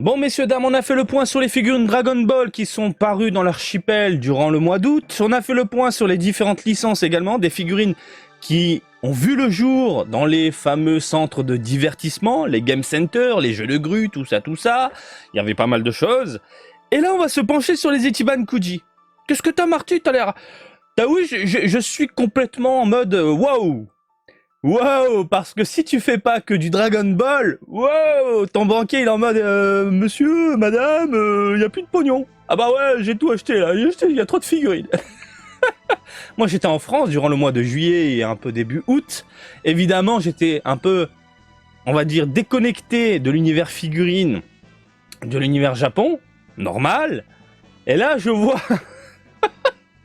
Bon, messieurs, dames, on a fait le point sur les figurines Dragon Ball qui sont parues dans l'archipel durant le mois d'août. On a fait le point sur les différentes licences également, des figurines qui ont vu le jour dans les fameux centres de divertissement, les game centers, les jeux de grue, tout ça, tout ça. Il y avait pas mal de choses. Et là, on va se pencher sur les Ichiban Kuji. Qu'est-ce que t'as, Marty? T'as l'air... T'as oui, je suis complètement en mode waouh. Wow, parce que si tu fais pas que du Dragon Ball, wow, ton banquier il est en mode monsieur, madame, y a plus de pognon. Ah bah ouais, j'ai tout acheté là, il y a trop de figurines. Moi j'étais en France durant le mois de juillet et un peu début août. Évidemment, j'étais un peu, on va dire, déconnecté de l'univers figurine, de l'univers Japon, normal. Et là, je vois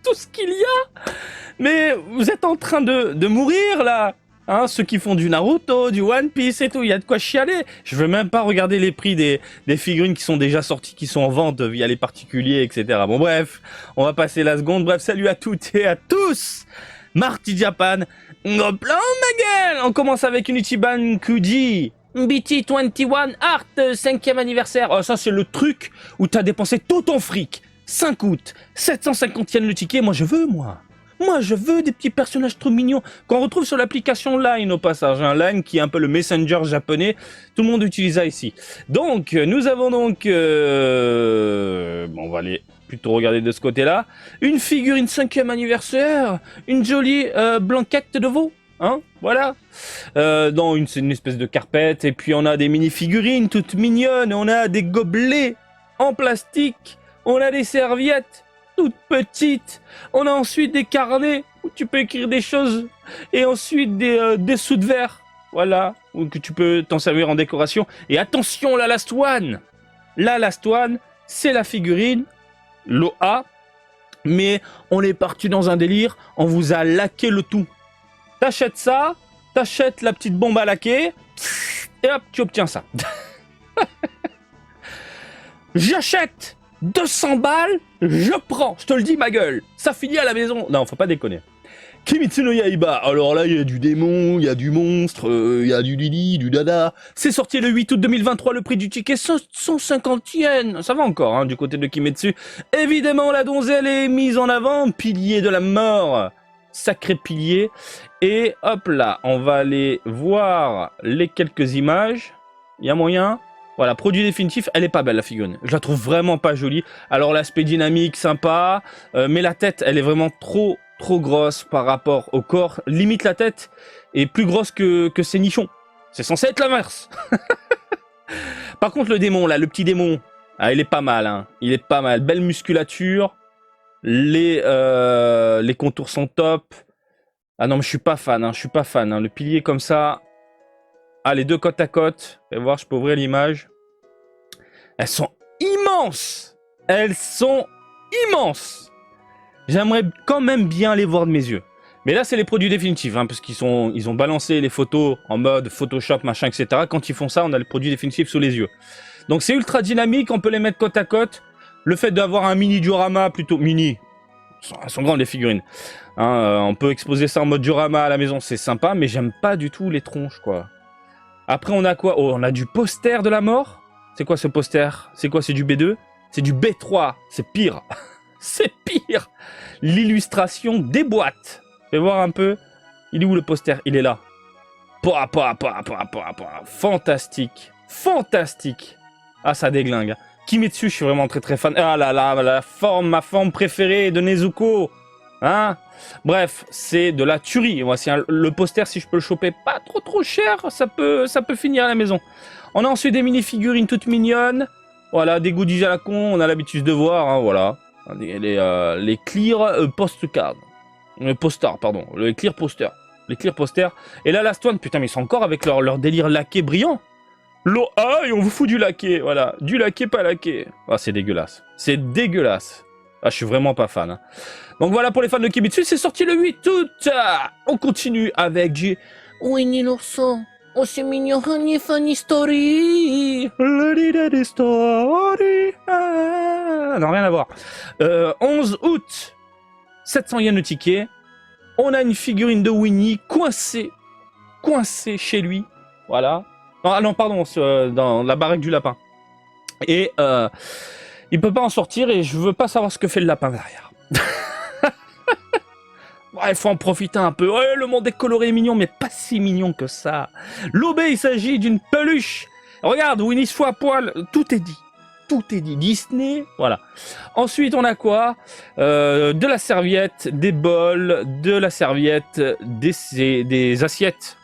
tout ce qu'il y a. Mais vous êtes en train de mourir là. Hein, ceux qui font du Naruto, du One Piece et tout, il y a de quoi chialer. Je veux même pas regarder les prix des figurines qui sont déjà sorties, qui sont en vente via les particuliers, etc. Bon bref, on va passer la seconde. Bref, salut à toutes et à tous. Marty Japan, hop là, ma gueule. On commence avec une Ichiban Kuji. BT21 Art, 5e anniversaire. Oh, ça c'est le truc où t'as dépensé tout ton fric. 5 août, 750 yens le ticket, moi je veux, moi. Moi, je veux des petits personnages trop mignons qu'on retrouve sur l'application Line au passage. Un Line qui est un peu le messenger japonais. Tout le monde utilise ça ici. Donc, nous avons donc... Bon, on va aller plutôt regarder de ce côté-là. Une figurine 5e anniversaire. Une jolie blanquette de veau. Hein, voilà. Dans une espèce de carpette. Et puis, on a des mini-figurines toutes mignonnes. On a des gobelets en plastique. On a des serviettes toutes petites. On a ensuite des carnets où tu peux écrire des choses. Et ensuite des sous de verre. Voilà. Où que tu peux t'en servir en décoration. Et attention, la Last One. La Last One, c'est la figurine. L'OA. Mais on est parti dans un délire. On vous a laqué le tout. T'achètes ça. T'achètes la petite bombe à laquer. Et hop, tu obtiens ça. J'achète 200 balles, je prends, je te le dis ma gueule, ça finit à la maison. Non, faut pas déconner. Kimetsu no Yaiba, alors là il y a du démon, il y a du monstre, il y a du Lili, du dada. C'est sorti le 8 août 2023, le prix du ticket 150 yens, ça va encore hein, du côté de Kimetsu. Évidemment la donzelle est mise en avant, pilier de la mort, sacré pilier. Et hop là, on va aller voir les quelques images, il y a moyen. Voilà, produit définitif, elle est pas belle la figurine. Je la trouve vraiment pas jolie. Alors l'aspect dynamique, sympa, mais la tête, elle est vraiment trop grosse par rapport au corps. Limite la tête est plus grosse que ses nichons. C'est censé être l'inverse. Par contre le démon là, le petit démon, ah, il est pas mal. Hein. Il est pas mal. Belle musculature. Les contours sont top. Ah non mais je suis pas fan. Hein. Je suis pas fan. Hein. Le pilier comme ça. Ah, les deux côte à côte. Vous allez voir, je peux ouvrir l'image. Elles sont immenses. Elles sont immenses. J'aimerais quand même bien les voir de mes yeux. Mais là, c'est les produits définitifs, hein, parce qu'ils ont balancé les photos en mode Photoshop, machin, etc. Quand ils font ça, on a les produits définitifs sous les yeux. Donc c'est ultra dynamique, on peut les mettre côte à côte. Le fait d'avoir un mini diorama, plutôt mini, elles sont grandes les figurines. Hein, on peut exposer ça en mode diorama à la maison, c'est sympa, mais j'aime pas du tout les tronches, quoi. Après, on a quoi? Oh, on a du poster de la mort. C'est quoi ce poster? C'est quoi? C'est du B2? C'est du B3. C'est pire. C'est pire. L'illustration déboîte. Fais voir un peu. Il est où le poster? Il est là. Fantastique. Fantastique. Ah, ça déglingue. Kimetsu, je suis vraiment très fan. Ah là là, ma forme préférée de Nezuko. Hein? Bref, c'est de la tuerie. Voici le poster, si je peux le choper pas trop cher, ça peut finir à la maison. On a ensuite des mini-figurines toutes mignonnes. Voilà, des goodies à la con, on a l'habitude de voir, hein, voilà. Les clear postcards. Posters, pardon. Les clear posters. Les clear posters. Et là, Last One, putain, mais ils sont encore avec leur délire laqué brillant. Ah, et on vous fout du laqué, voilà. Du laqué, pas laqué. Ah, c'est dégueulasse. C'est dégueulasse. Ah, je suis vraiment pas fan. Hein. Donc voilà pour les fans de Kimetsu, c'est sorti le 8 août. On continue avec du Winnie l'ourson. Oh, c'est mignon, honey, funny story. Lady story. Ah, non, rien à voir. 11 août, 700 yens le ticket. On a une figurine de Winnie coincée chez lui. Voilà. Non, ah non, pardon, dans la baraque du lapin. Et il peut pas en sortir et je veux pas savoir ce que fait le lapin derrière. Ouais, il faut en profiter un peu. Ouais, le monde est coloré et mignon, mais pas si mignon que ça. L'OB, il s'agit d'une peluche. Regarde, Winnie se fout à poil. Tout est dit. Tout est dit. Disney, voilà. Ensuite, on a quoi? De la serviette, des bols, de la serviette, des assiettes,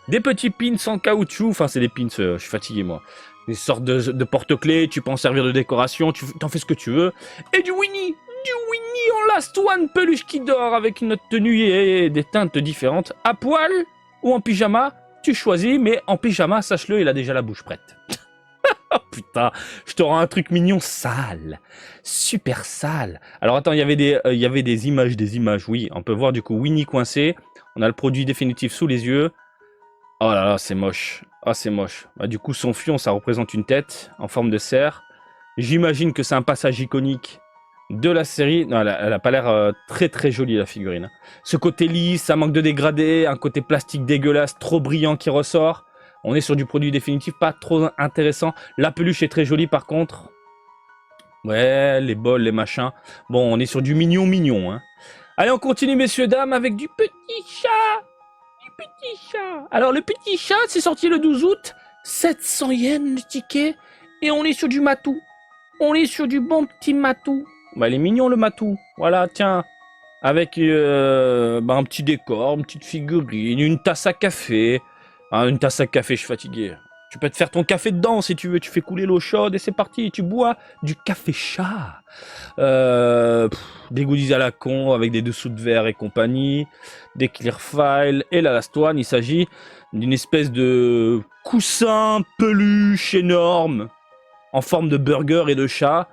des petits pins en caoutchouc. Enfin, c'est des pins, je suis fatigué, moi. Des sortes de porte-clés, tu peux en servir de décoration, tu t'en fais ce que tu veux. Et du Winnie en Last One, peluche qui dort avec une tenue et des teintes différentes. À poil ou en pyjama, tu choisis, mais en pyjama, sache-le, il a déjà la bouche prête. Oh putain, je t'aurai un truc mignon sale. Super sale. Alors attends, il y avait des images, oui. On peut voir du coup Winnie coincé. On a le produit définitif sous les yeux. Oh là là, c'est moche. Ah, c'est moche. Bah, du coup, son fion, ça représente une tête en forme de cerf. J'imagine que c'est un passage iconique de la série. Non, elle a pas l'air très très jolie, la figurine. Ce côté lisse, ça manque de dégradé, un côté plastique dégueulasse, trop brillant qui ressort. On est sur du produit définitif, pas trop intéressant. La peluche est très jolie par contre. Ouais, les bols, les machins. Bon, on est sur du mignon, hein. Allez, on continue, messieurs, dames, avec du petit chat. Petit chat. Alors le petit chat, c'est sorti le 12 août, 700 yens le ticket, et on est sur du matou. On est sur du bon petit matou. Bah il est mignon le matou. Voilà, tiens, avec un petit décor, une petite figurine, une tasse à café. Ah, une tasse à café, je suis fatigué. Tu peux te faire ton café dedans si tu veux. Tu fais couler l'eau chaude et c'est parti. Tu bois du café chat. Des goodies à la con avec des dessous de verre et compagnie. Des clear files. Et la last one, il s'agit d'une espèce de coussin peluche énorme en forme de burger et de chat.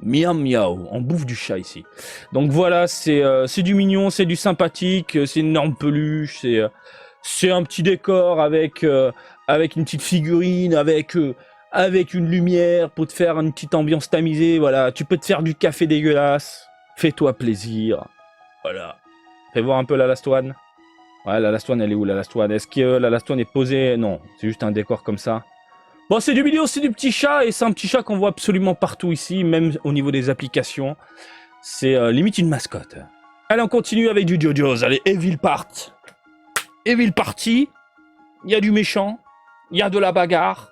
Miam miaou, on bouffe du chat ici. Donc voilà, c'est du mignon, c'est du sympathique, c'est une énorme peluche, c'est un petit décor avec une petite figurine, avec une lumière pour te faire une petite ambiance tamisée. Voilà, tu peux te faire du café dégueulasse. Fais-toi plaisir. Voilà. Fais voir un peu la Last One. Ouais, la Last One, elle est où la Last One? Est-ce que la Last One est posée? Non, c'est juste un décor comme ça. Bon, c'est du milieu, c'est du petit chat, et c'est un petit chat qu'on voit absolument partout ici, même au niveau des applications. C'est limite une mascotte. Allez, on continue avec du JoJo's. Allez, Evil Part. Evil Party, il y a du méchant, il y a de la bagarre,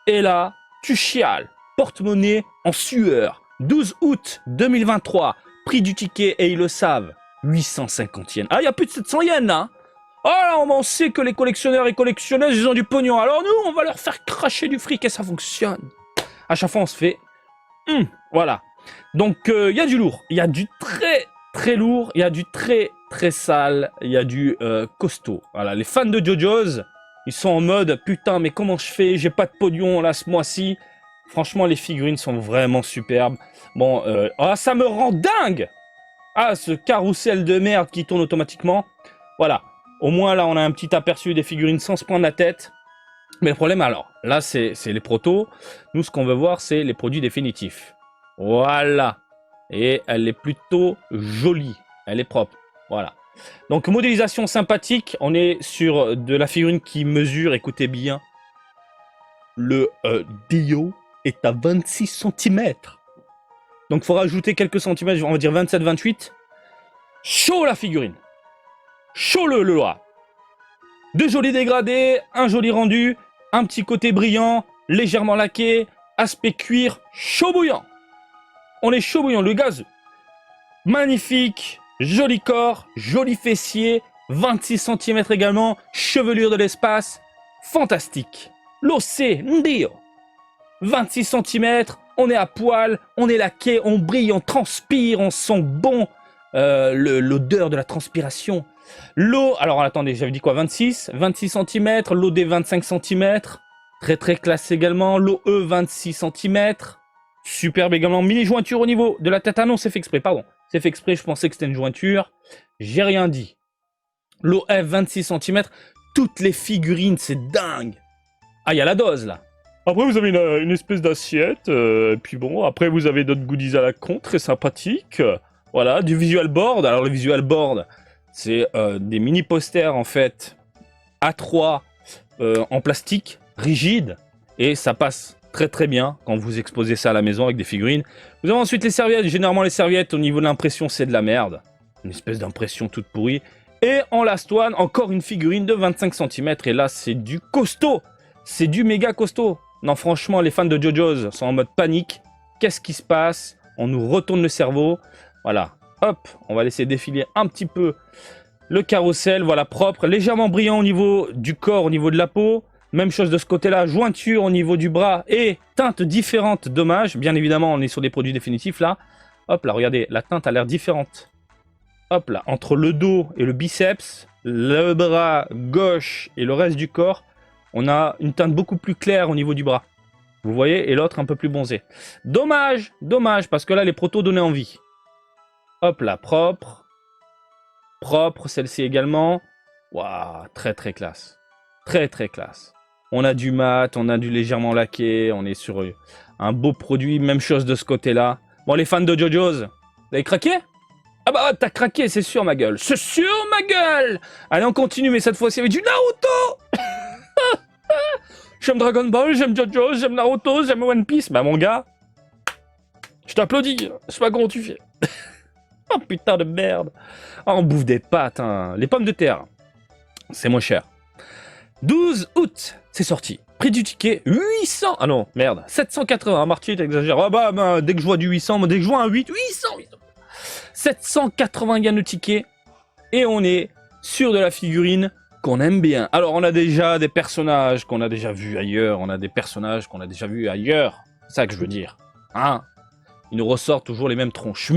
et là, tu chiales. Porte-monnaie en sueur. 12 août 2023, prix du ticket, et ils le savent, 850 yens. Ah, il y a plus de 700 yens, là. Oh là, on sait que les collectionneurs et collectionneuses, ils ont du pognon. Alors nous, on va leur faire cracher du fric et ça fonctionne. À chaque fois, on se fait... voilà. Donc, il y a du lourd. Il y a du très, très lourd. Il y a du très, très sale. Il y a du costaud. Voilà, les fans de JoJo's, ils sont en mode, putain, mais comment je fais? J'ai pas de pognon, là, ce mois-ci. Franchement, les figurines sont vraiment superbes. Bon, ça me rend dingue. Ah, ce carrousel de merde qui tourne automatiquement. Voilà. Au moins, là, on a un petit aperçu des figurines sans se prendre la tête. Mais le problème, alors, là, c'est les protos. Nous, ce qu'on veut voir, c'est les produits définitifs. Voilà. Et elle est plutôt jolie. Elle est propre. Voilà. Donc, modélisation sympathique. On est sur de la figurine qui mesure, écoutez bien, le Dio est à 26 cm. Donc, il faut rajouter quelques centimètres, on va dire 27-28. Chaud, la figurine. Chaud le loi. Deux jolis dégradés, un joli rendu, un petit côté brillant, légèrement laqué, aspect cuir, chaud bouillant. On est chaud bouillant, le gaz. Magnifique, joli corps, joli fessier, 26 cm également, chevelure de l'espace, fantastique. L'OC, Ndio. 26 cm, on est à poil, on est laqué, on brille, on transpire, on sent bon. L'odeur de la transpiration. L'eau, alors attendez, j'avais dit quoi, 26 cm, l'OD 25 cm, très très classe également, l'OE 26 cm, superbe également, mini jointure au niveau de la tête, ah non c'est fait exprès, pardon, c'est fait exprès, je pensais que c'était une jointure, j'ai rien dit. L'OF 26 cm, toutes les figurines, c'est dingue. Ah, il y a la dose là. Après vous avez une espèce d'assiette, puis bon, après vous avez d'autres goodies à la con, très sympathiques. Voilà, du visual board. Alors le visual board, c'est des mini posters en fait A3 en plastique, rigide, et ça passe Très très bien quand vous exposez ça à la maison avec des figurines. Vous avez ensuite les serviettes. Généralement les serviettes au niveau de l'impression c'est de la merde. Une espèce d'impression toute pourrie. Et en last one, encore une figurine de 25 cm. Et là c'est du costaud. C'est du méga costaud. Non franchement les fans de JoJo's sont en mode panique. Qu'est-ce qui se passe? On nous retourne le cerveau. Voilà. Hop, on va laisser défiler un petit peu le carrousel. Voilà, propre. Légèrement brillant au niveau du corps, au niveau de la peau. Même chose de ce côté-là, jointure au niveau du bras et teinte différente, dommage. Bien évidemment, on est sur des produits définitifs là. Hop là, regardez, la teinte a l'air différente. Hop là, entre le dos et le biceps, le bras gauche et le reste du corps, on a une teinte beaucoup plus claire au niveau du bras. Vous voyez, et l'autre un peu plus bronzé. Dommage, dommage, parce que là, les protos donnaient envie. Hop là, propre. Propre, celle-ci également. Waouh, très très classe. Très très classe. On a du mat, on a du légèrement laqué, on est sur un beau produit, même chose de ce côté-là. Bon, les fans de JoJo's, vous avez craqué? Ah bah, t'as craqué, c'est sûr, ma gueule. C'est sûr, ma gueule. Allez, on continue, mais cette fois-ci avec du Naruto. J'aime Dragon Ball, j'aime JoJo's, j'aime Naruto, j'aime One Piece. Bah, mon gars, je t'applaudis. Je sais pas comment tu fais. Oh, putain de merde. Oh, on bouffe des pâtes, hein. Les pommes de terre, c'est moins cher. 12 août, c'est sorti. Prix du ticket, 800. Ah non, merde, 780. Marty, t'exagères. Ah bah, dès que je vois du 800, dès que je vois un 800. 780 yens le ticket. Et on est sur de la figurine qu'on aime bien. Alors, on a déjà des personnages qu'on a déjà vus ailleurs. On a des personnages qu'on a déjà vus ailleurs. C'est ça que je veux dire. Hein? Ils nous ressortent toujours les mêmes tronches.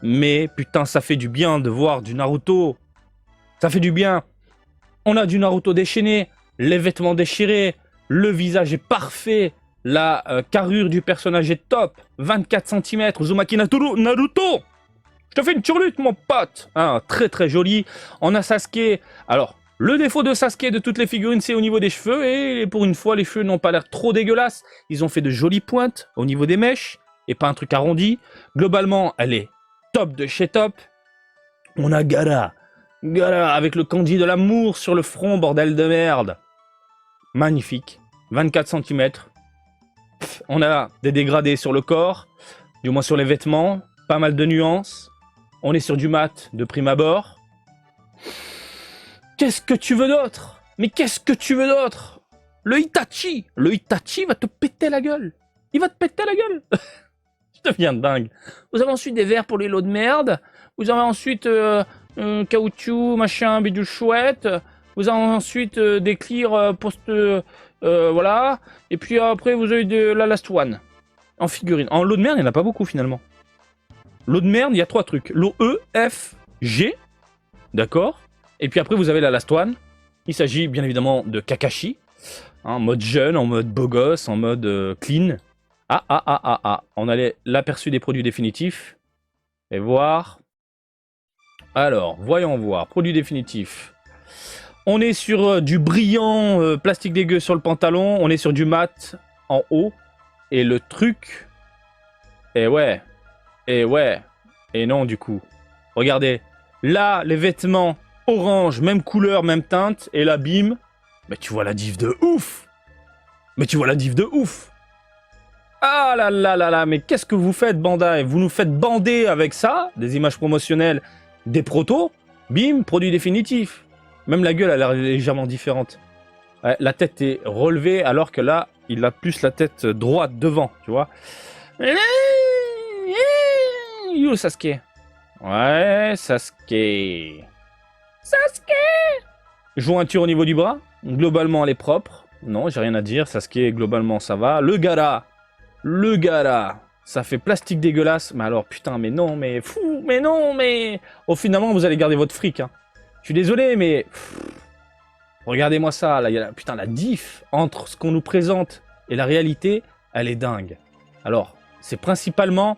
Mais, putain, ça fait du bien de voir du Naruto. Ça fait du bien. On a du Naruto déchaîné, les vêtements déchirés, le visage est parfait, la carrure du personnage est top, 24 cm, Uzumaki Naruto. Je te fais une turlute, mon pote. Hein, très très joli. On a Sasuke. Alors, le défaut de Sasuke de toutes les figurines, c'est au niveau des cheveux. Et pour une fois, les cheveux n'ont pas l'air trop dégueulasses. Ils ont fait de jolies pointes au niveau des mèches. Et pas un truc arrondi. Globalement, elle est top de chez top. On a Gaara. Gaara avec le kanji de l'amour sur le front, bordel de merde. Magnifique. 24 cm. On a des dégradés sur le corps. Du moins sur les vêtements. Pas mal de nuances. On est sur du mat de prime abord. Qu'est-ce que tu veux d'autre? Mais qu'est-ce que tu veux d'autre? Le Itachi. Le Itachi va te péter la gueule. Il va te péter la gueule. Je deviens dingue. Vous avez ensuite des verres pour les lots de merde. Vous avez ensuite caoutchouc, machin, bidule chouette. Vous avez ensuite des clears post... voilà. Et puis après, vous avez de la last one. En figurine. En lot de merde, il n'y en a pas beaucoup finalement. Lot de merde, il y a 3 trucs. Lot E, F, G. D'accord. Et puis après, vous avez la last one. Il s'agit bien évidemment de Kakashi. En mode jeune, en mode beau gosse, en mode clean. On a l'aperçu des produits définitifs. Et voir. Alors, voyons voir. Produits définitifs. On est sur du brillant plastique dégueu sur le pantalon. On est sur du mat en haut. Et le truc... Et ouais. Et non, du coup. Regardez. Là, les vêtements orange, même couleur, même teinte. Et là, bim. Mais tu vois la diff de ouf. Ah là là là là, mais qu'est-ce que vous faites, Bandai? Vous nous faites bander avec ça, des images promotionnelles, des protos, bim, produit définitif. Même la gueule a l'air légèrement différente. Ouais, la tête est relevée, alors que là, il a plus la tête droite devant, tu vois. Yo, Sasuke. Ouais, Sasuke. Jointure au niveau du bras. Globalement, elle est propre. Non, j'ai rien à dire. Sasuke, globalement, ça va. Le Gaara, ça fait plastique dégueulasse. Mais alors, putain, mais non, mais fou, mais non, mais... Oh, finalement, vous allez garder votre fric. Hein. Je suis désolé, mais... Regardez-moi ça. Là, il y a putain, la diff entre ce qu'on nous présente et la réalité, elle est dingue. Alors, c'est principalement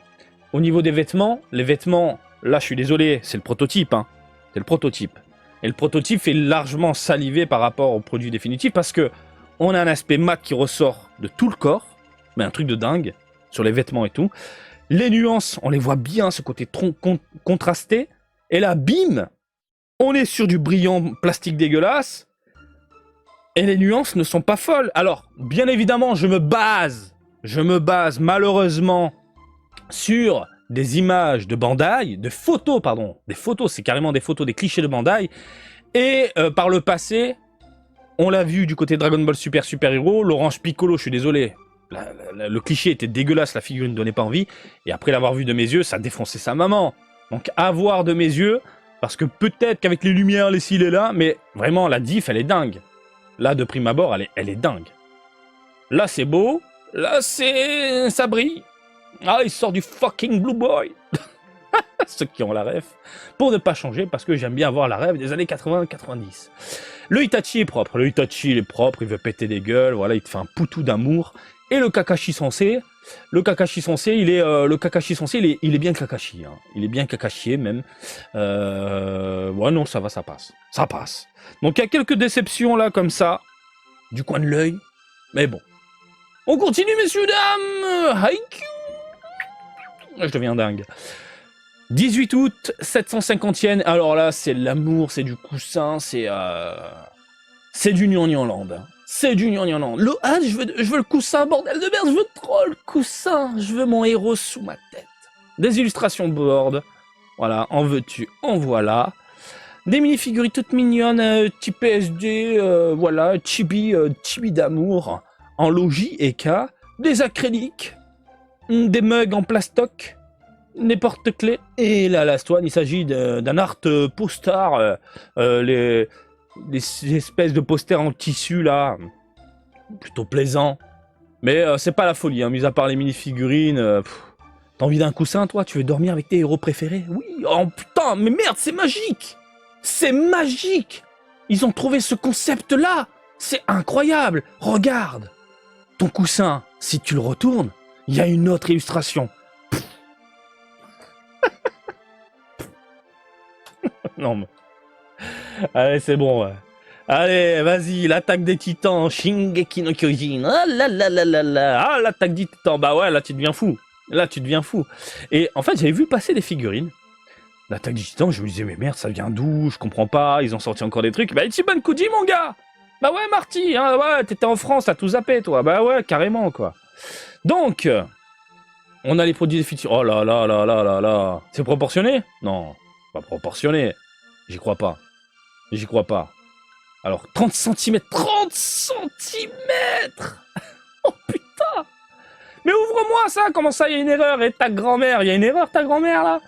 au niveau des vêtements. Les vêtements, là, je suis désolé, c'est le prototype. Hein. C'est le prototype. Et le prototype est largement salivé par rapport au produit définitif parce que on a un aspect mat qui ressort de tout le corps. Mais un truc de dingue, sur les vêtements et tout. Les nuances, on les voit bien, ce côté contrasté. Et là, bim, on est sur du brillant plastique dégueulasse. Et les nuances ne sont pas folles. Alors, bien évidemment, je me base malheureusement sur des images de Bandai, des photos, c'est carrément des photos, des clichés de Bandai. Et par le passé, on l'a vu du côté Dragon Ball Super Super Hero, l'Orange Piccolo, je suis désolé, le cliché était dégueulasse, la figurine ne donnait pas envie. Et après l'avoir vu de mes yeux, ça défonçait sa maman. Donc à voir de mes yeux, parce que peut-être qu'avec les lumières, les cils et là, mais vraiment la diff, elle est dingue. Là, de prime abord, elle est dingue. Là, c'est beau. Là, ça brille. Ah, il sort du fucking Blue Boy. Ceux qui ont la ref. Pour ne pas changer, parce que j'aime bien avoir la ref des années 80-90. Le Itachi est propre. Le Itachi, il est propre. Il veut péter des gueules. Voilà, il te fait un poutou d'amour. Et le Kakashi Sensei. Le Kakashi Sensei, il est bien Kakashi. Hein. Il est bien Kakashié, même. Ouais, non, ça va, ça passe. Ça passe. Donc, il y a quelques déceptions, là, comme ça. Du coin de l'œil. Mais bon. On continue, messieurs, dames. Haikyuu. Je deviens dingue. 18 août, 750e. Alors là, c'est l'amour, c'est du coussin, c'est du Gnangnan. C'est du Gnangnan. Je veux le coussin, bordel de merde, je veux trop le coussin. Je veux mon héros sous ma tête. Des illustrations board. Voilà, en veux-tu, en voilà. Des mini-figurines toutes mignonnes, type PSD, voilà, chibi d'amour, en logis et cas. Des acryliques, des mugs en plastoc, des porte-clés. Et là, la Swan, il s'agit d'un art poster, les espèces de posters en tissu, là, plutôt plaisant. Mais c'est pas la folie, hein, mis à part les mini-figurines. T'as envie d'un coussin, toi? Tu veux dormir avec tes héros préférés? Oui, oh putain, mais merde, c'est magique! C'est magique! Ils ont trouvé ce concept-là! C'est incroyable! Regarde! Ton coussin, si tu le retournes, il y a une autre illustration. Non, mais... Allez, c'est bon, ouais. Allez, vas-y, l'attaque des titans, Shingeki no Kyojin. Ah là là là là là. Ah, l'attaque des titans. Bah ouais, là, tu deviens fou. Là, tu deviens fou. Et en fait, j'avais vu passer des figurines. L'attaque des titans, je me disais, mais merde, ça vient d'où? Je comprends pas, ils ont sorti encore des trucs. Bah, Ichiban Kuji, mon gars! Bah ouais, Marty, hein, ouais, t'étais en France, t'as tout zappé, toi. Bah ouais, carrément, quoi. Donc, on a les produits définitifs. Oh là là là là là là. C'est proportionné? Non, pas proportionné. J'y crois pas. J'y crois pas. Alors, 30 cm. 30 cm. Oh putain. Mais ouvre-moi ça. Comment ça, il y a une erreur? Et ta grand-mère, il y a une erreur, ta grand-mère, là?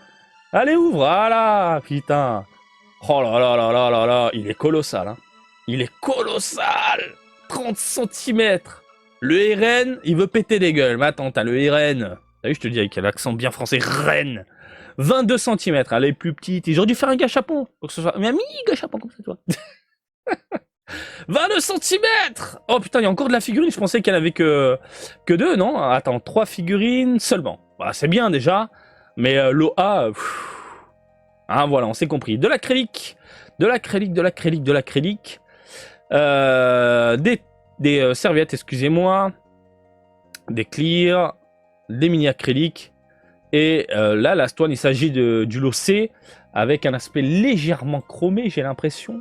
Allez, ouvre. Voilà, putain. Oh là là là là là là. Il est colossal, hein. Il est colossal. 30 cm. Le RN, il veut péter des gueules. Mais attends, t'as le RN. T'as vu, je te dis avec l'accent bien français. Rennes. 22 cm. Elle est plus petite. Ils auraient dû faire un gâchapon. Pour que ce soit... Mais un mini gâchapon comme ça, toi. 22 cm. Oh putain, il y a encore de la figurine. Je pensais qu'elle avait que 2, non? Attends, 3 figurines seulement. Bah, c'est bien déjà. Mais l'OA... Ah voilà, on s'est compris. De l'acrylique. De l'acrylique, de l'acrylique, de l'acrylique. Des serviettes, excusez-moi. Des clears. Des mini acryliques. Et là, la Stone, il s'agit du lot C. Avec un aspect légèrement chromé, j'ai l'impression.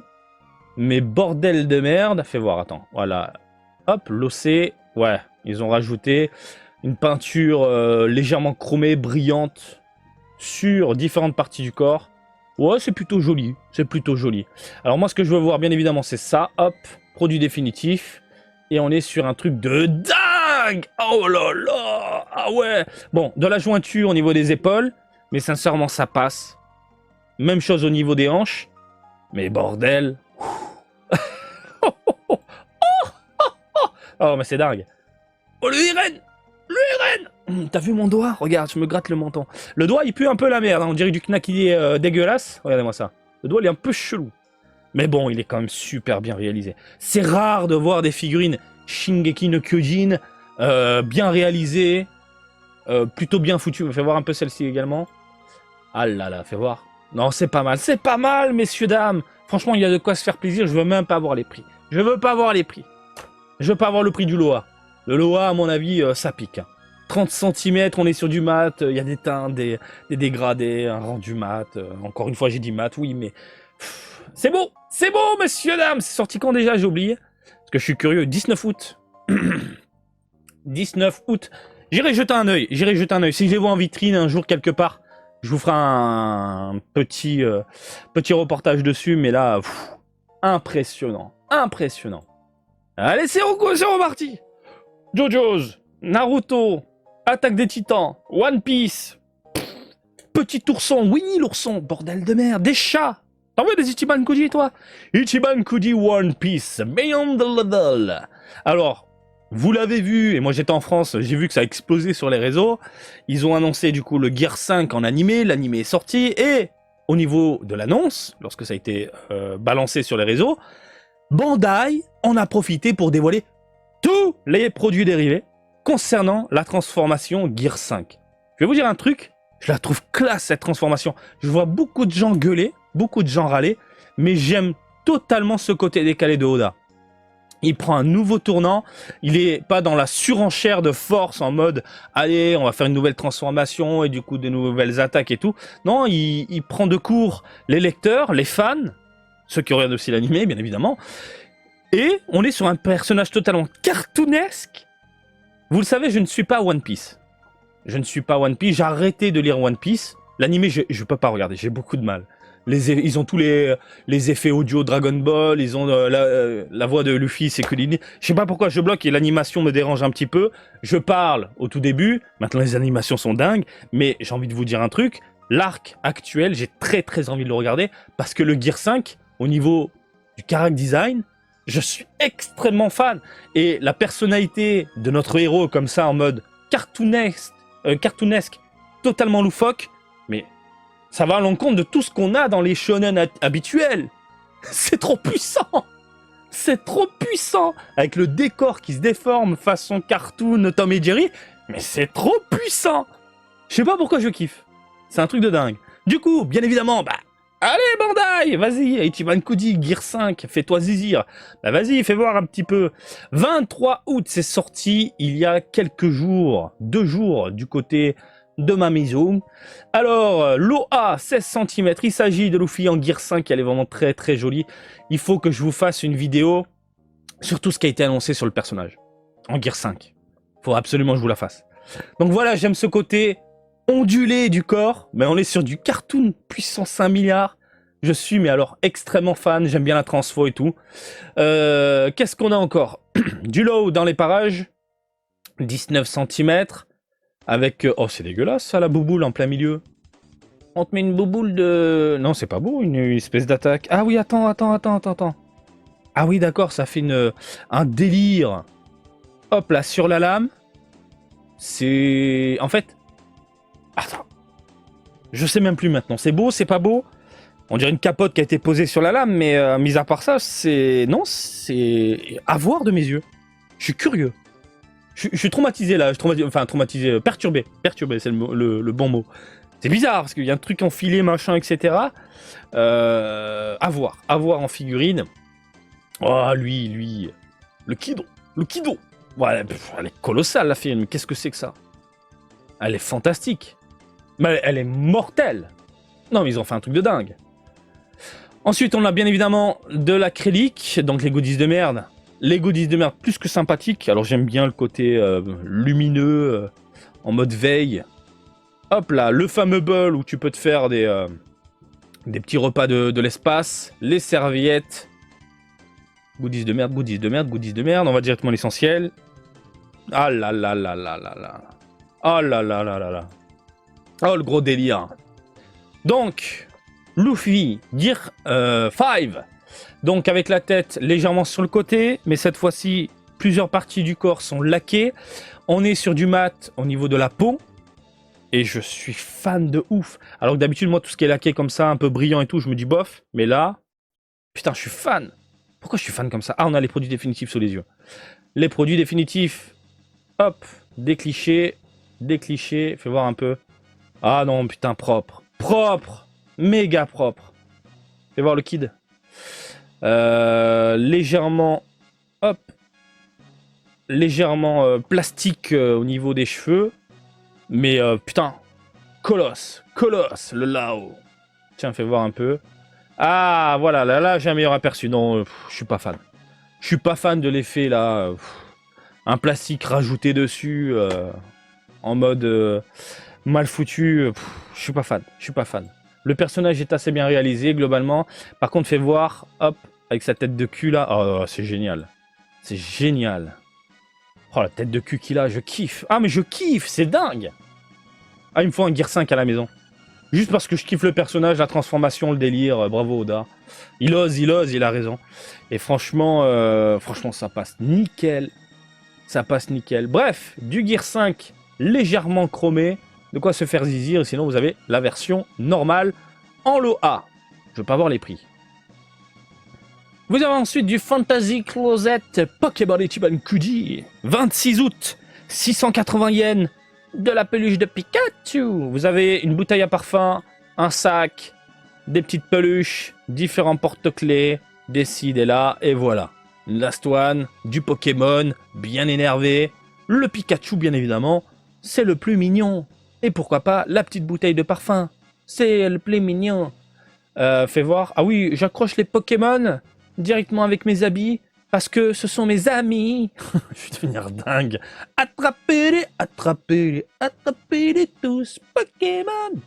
Mais bordel de merde. Fais voir, attends. Voilà. Hop, l'OC. Ouais, ils ont rajouté une peinture légèrement chromée, brillante, sur différentes parties du corps. Ouais, c'est plutôt joli. C'est plutôt joli. Alors moi, ce que je veux voir, bien évidemment, c'est ça. Hop, produit définitif. Et on est sur un truc de dingue. Oh là là. Ah ouais. Bon, de la jointure au niveau des épaules. Mais sincèrement, ça passe. Même chose au niveau des hanches. Mais bordel. Oh, mais c'est dingue. Oh, le Irène. Le Irène. T'as vu mon doigt? Regarde, je me gratte le menton. Le doigt, il pue un peu la merde. Hein. On dirait du knacky dégueulasse. Regardez-moi ça. Le doigt, il est un peu chelou. Mais bon, il est quand même super bien réalisé. C'est rare de voir des figurines Shingeki no Kyojin bien réalisées, plutôt bien foutues. Fais voir un peu celle-ci également. Ah là là, fais voir. Non, c'est pas mal. C'est pas mal, messieurs, dames. Franchement, il y a de quoi se faire plaisir. Je veux même pas voir les prix. Je veux pas voir les prix. Je veux pas voir le prix du Loa. Le Loa, à mon avis, ça pique. 30 cm, on est sur du mat. Il y a des teintes, des dégradés, un rendu mat. Encore une fois, j'ai dit mat, oui, mais... C'est beau, messieurs, dames. C'est sorti quand déjà? J'ai oublié. Parce que je suis curieux. 19 août. 19 août. J'irai jeter un œil. Si je les vois en vitrine un jour quelque part, je vous ferai un petit reportage dessus. Mais là, impressionnant. Allez, c'est reparti. JoJo's, Naruto, Attaque des Titans, One Piece, Petit ourson, Winnie l'ourson, bordel de merde, des chats. T'en veux des Ichiban Kuji, toi? Ichiban Kuji One Piece, Beyond the Level. Alors, vous l'avez vu, et moi j'étais en France, j'ai vu que ça a explosé sur les réseaux. Ils ont annoncé du coup le Gear 5 en animé, l'animé est sorti, et au niveau de l'annonce, lorsque ça a été balancé sur les réseaux, Bandai en a profité pour dévoiler tous les produits dérivés concernant la transformation Gear 5. Je vais vous dire un truc, je la trouve classe cette transformation. Je vois beaucoup de gens gueuler, beaucoup de gens râler, mais j'aime totalement ce côté décalé de Oda. Il prend un nouveau tournant, il est pas dans la surenchère de force en mode « Allez, on va faire une nouvelle transformation et du coup de nouvelles attaques et tout ». Non, il prend de court les lecteurs, les fans, ceux qui regardent aussi l'animé bien évidemment, et on est sur un personnage totalement cartoonesque. Vous le savez, je ne suis pas One Piece. J'ai arrêté de lire One Piece. L'animé, je peux pas regarder, j'ai beaucoup de mal. Ils ont tous les effets audio Dragon Ball, ils ont la voix de Luffy, c'est que je sais pas pourquoi je bloque et l'animation me dérange un petit peu. Je parle au tout début, maintenant les animations sont dingues, mais j'ai envie de vous dire un truc, l'arc actuel, j'ai très envie de le regarder, parce que le Gear 5, au niveau du character design, je suis extrêmement fan. Et la personnalité de notre héros comme ça, en mode cartoonesque, totalement loufoque, mais ça va à l'encontre de tout ce qu'on a dans les shonen habituels. C'est trop puissant. Avec le décor qui se déforme façon cartoon Tom et Jerry, mais c'est trop puissant. Je sais pas pourquoi je kiffe. C'est un truc de dingue. Du coup, bien évidemment, allez Bandai, vas-y, Ichiban Kuji, Gear 5, fais-toi zizir. Vas-y, fais voir un petit peu. 23 août, c'est sorti il y a quelques jours, 2 jours du côté de ma maison. Alors, l'OA 16 cm, il s'agit de Luffy en Gear 5, elle est vraiment très jolie. Il faut que je vous fasse une vidéo sur tout ce qui a été annoncé sur le personnage en Gear 5. Faut absolument que je vous la fasse. Donc voilà, j'aime ce côté ondulé du corps, mais on est sur du cartoon puissance 5 milliards. Je suis, mais alors, extrêmement fan, j'aime bien la transfo et tout. Qu'est-ce qu'on a encore? Du low dans les parages, 19 cm, avec... oh, c'est dégueulasse, ça, la bouboule en plein milieu. On te met une bouboule de... Non, c'est pas beau, une espèce d'attaque. Ah oui, attends. Ah oui, d'accord, ça fait un délire. Hop, là, sur la lame. C'est... En fait... Attends. Je sais même plus maintenant. C'est beau, c'est pas beau? On dirait une capote qui a été posée sur la lame, mais mis à part ça, c'est... Non, c'est... à voir de mes yeux. Je suis curieux. Je suis traumatisé là, traumatisé, perturbé, c'est le bon mot. C'est bizarre, parce qu'il y a un truc enfilé, machin, etc. À voir en figurine. Oh, lui, le Kido. Ouais, elle est colossale la fille, mais qu'est-ce que c'est que ça? Elle est fantastique. Mais elle est mortelle. Non, mais ils ont fait un truc de dingue. Ensuite, on a bien évidemment de l'acrylique, donc les goodies de merde. Les goodies de merde plus que sympathiques. Alors j'aime bien le côté lumineux, en mode veille. Hop là, le fameux bol où tu peux te faire des petits repas de l'espace. Les serviettes. Goodies de merde. On va directement à l'essentiel. Ah là là là là là là. Oh là là là là là. Oh le gros délire. Donc, Luffy, Gear 5. Donc avec la tête légèrement sur le côté, mais cette fois-ci, plusieurs parties du corps sont laquées. On est sur du mat au niveau de la peau. Et je suis fan de ouf. Alors que d'habitude, moi, tout ce qui est laqué comme ça, un peu brillant et tout, je me dis bof. Mais là, putain, je suis fan. Pourquoi je suis fan comme ça? Ah, on a les produits définitifs sous les yeux. Les produits définitifs. Hop, des clichés. Fais voir un peu. Ah non, putain, propre. Méga propre. Fais voir le kid. Légèrement plastique au niveau des cheveux, mais putain, colosse, le Lao. Tiens, fais voir un peu. Ah voilà, là j'ai un meilleur aperçu. Non, je suis pas fan. Je suis pas fan de l'effet là, un plastique rajouté dessus, en mode mal foutu. Je suis pas fan, je suis pas fan. Le personnage est assez bien réalisé globalement. Par contre, fais voir, hop, avec sa tête de cul là, oh, c'est génial. C'est génial. Oh, la tête de cul qu'il a, je kiffe. Ah, mais je kiffe, c'est dingue. Ah, il me faut un Gear 5 à la maison. Juste parce que je kiffe le personnage, la transformation, le délire. Bravo, Oda. Il ose, il a raison. Et franchement, ça passe nickel. Ça passe nickel. Bref, du Gear 5 légèrement chromé. De quoi se faire zizir. Sinon, vous avez la version normale en lot A. Je veux pas voir les prix. Vous avez ensuite du Fantasy Closet Pokémon Ichiban Kuji. 26 août, 680 yens. De la peluche de Pikachu. Vous avez une bouteille à parfum, un sac, des petites peluches, différents porte-clés, des ci, des là, et voilà. Last one, du Pokémon, bien énervé. Le Pikachu, bien évidemment, c'est le plus mignon. Et pourquoi pas la petite bouteille de parfum. C'est le plus mignon. Fais voir. Ah oui, j'accroche les Pokémon directement avec mes habits. Parce que ce sont mes amis. Je vais devenir dingue. Attrapez-les, attrapez-les, attrapez-les tous, Pokémon.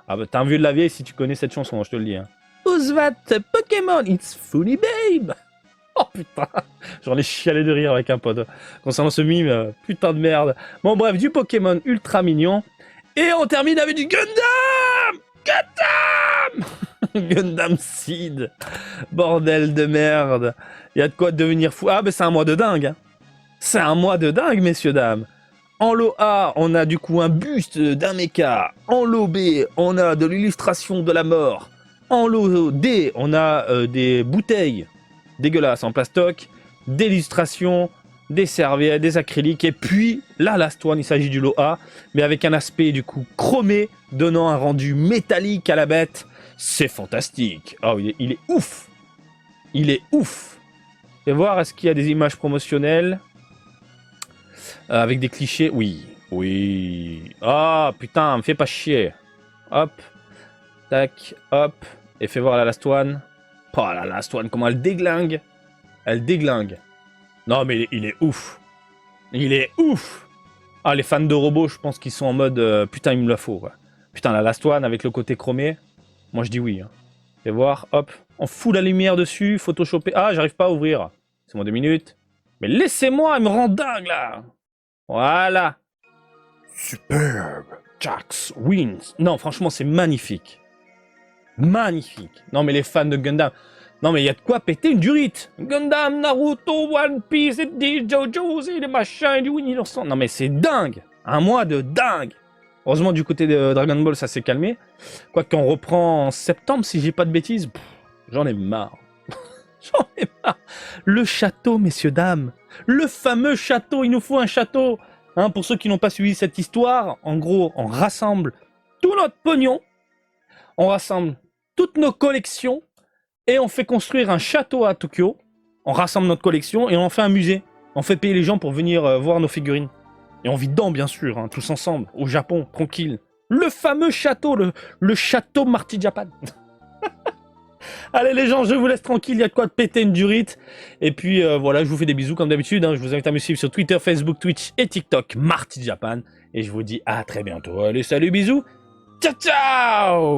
Ah bah t'as un vieux de la vieille si tu connais cette chanson, je te le dis. Hein. Who's that Pokémon? It's funny, babe. Oh putain, j'en ai chialé de rire avec un pote. Concernant ce mime, putain de merde. Bon bref, du Pokémon ultra mignon. Et on termine avec du Gundam. Gundam Gundam Seed. Bordel de merde. Il y a de quoi devenir fou. Ah, ben c'est un mois de dingue. Hein. C'est un mois de dingue, messieurs, dames. En lot A, on a du coup un buste d'un mecha. En lot B, on a de l'illustration de la mort. En lot D, on a des bouteilles dégueulasses en plastoc, des illustrations, des serviettes, des acryliques. Et puis, là, last one, il s'agit du lot A, mais avec un aspect du coup chromé, donnant un rendu métallique à la bête. C'est fantastique. Oh, il est ouf. Il est ouf. Et voir, est-ce qu'il y a des images promotionnelles avec des clichés? Oui, oui. Ah, putain, me fais pas chier. Hop, tac, hop. Et fais voir la last one. Oh, la last one, comment elle déglingue. Elle déglingue. Non, mais il est ouf. Il est ouf. Ah, les fans de robots, je pense qu'ils sont en mode putain, il me la faut. Ouais. Putain, la last one avec le côté chromé. Moi, je dis oui. Hein. Fais voir, hop. On fout la lumière dessus, photoshopper. Ah, j'arrive pas à ouvrir. C'est moi 2 minutes. Mais laissez-moi, il me rend dingue là. Voilà. Superbe. Jax wins. Non, franchement, c'est magnifique. Magnifique. Non, mais les fans de Gundam. Non, mais il y a de quoi péter une durite. Gundam, Naruto, One Piece, et des JoJo's et les machins, et du Winnie l'ourson. Non, mais c'est dingue. Un mois de dingue. Heureusement, du côté de Dragon Ball, ça s'est calmé. Quoique, on reprend en septembre, si j'ai pas de bêtises. J'en ai marre. J'en ai marre. Le château, messieurs, dames. Le fameux château. Il nous faut un château. Hein, pour ceux qui n'ont pas suivi cette histoire, en gros, on rassemble tout notre pognon. On rassemble toutes nos collections. Et on fait construire un château à Tokyo. On rassemble notre collection et on en fait un musée. On fait payer les gens pour venir voir nos figurines. Et on vit dedans, bien sûr, hein, tous ensemble, au Japon, tranquille. Le fameux château, le château Marty Japan. Allez les gens, je vous laisse tranquille, il y a de quoi de péter une durite. Et puis voilà, je vous fais des bisous comme d'habitude. Hein. Je vous invite à me suivre sur Twitter, Facebook, Twitch et TikTok, Marty Japan. Et je vous dis à très bientôt. Allez, salut, bisous. Ciao, ciao!